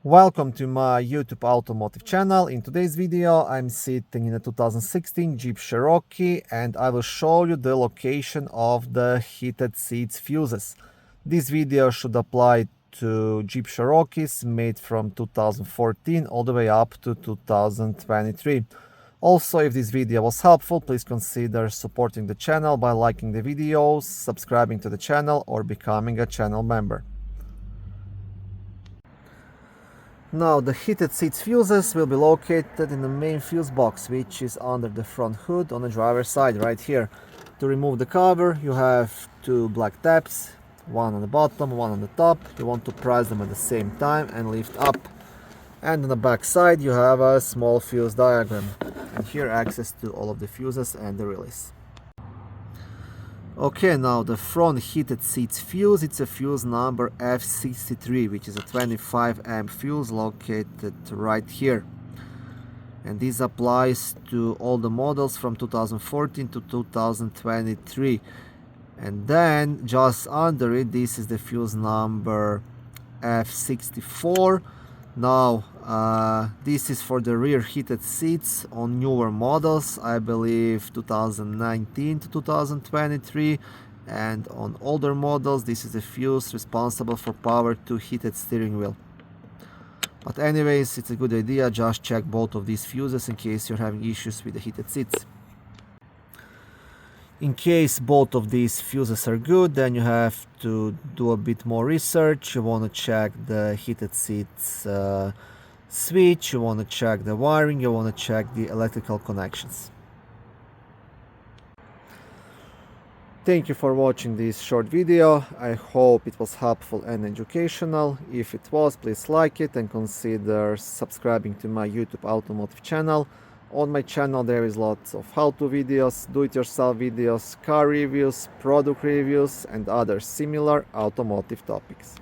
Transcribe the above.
Welcome to my YouTube automotive channel. In today's video I'm sitting in a 2016 Jeep Cherokee and I will show you the location of the heated seats fuses. This video should apply to Jeep Cherokees made from 2014 all the way up to 2023. Also, if this video was helpful, please consider supporting the channel by liking the videos, subscribing to the channel or becoming a channel member. Now, the heated seats fuses will be located in the main fuse box, which is under the front hood on the driver's side right here. To remove the cover, you have two black tabs, one on the bottom, one on the top. You want to press them at the same time and lift up. And on the back side, you have a small fuse diagram. And here access to all of the fuses and the release. Okay, now the front heated seats fuse, it's a fuse number F63, which is a 25 amp fuse located right here. And this applies to all the models from 2014 to 2023. And then just under it, this is the fuse number F64. Now, this is for the rear heated seats on newer models, I believe 2019 to 2023, and on older models this is the fuse responsible for power to heated steering wheel. But anyways, it's a good idea, just check both of these fuses in case you're having issues with the heated seats. In case both of these fuses are good, then you have to do a bit more research. You want to check the heated seats switch, you want to check the wiring, you want to check the electrical connections. Thank you for watching this short video. I hope it was helpful and educational. If it was, please like it and consider subscribing to my YouTube automotive channel. On my channel there is lots of how-to videos, do-it-yourself videos, car reviews, product reviews and other similar automotive topics.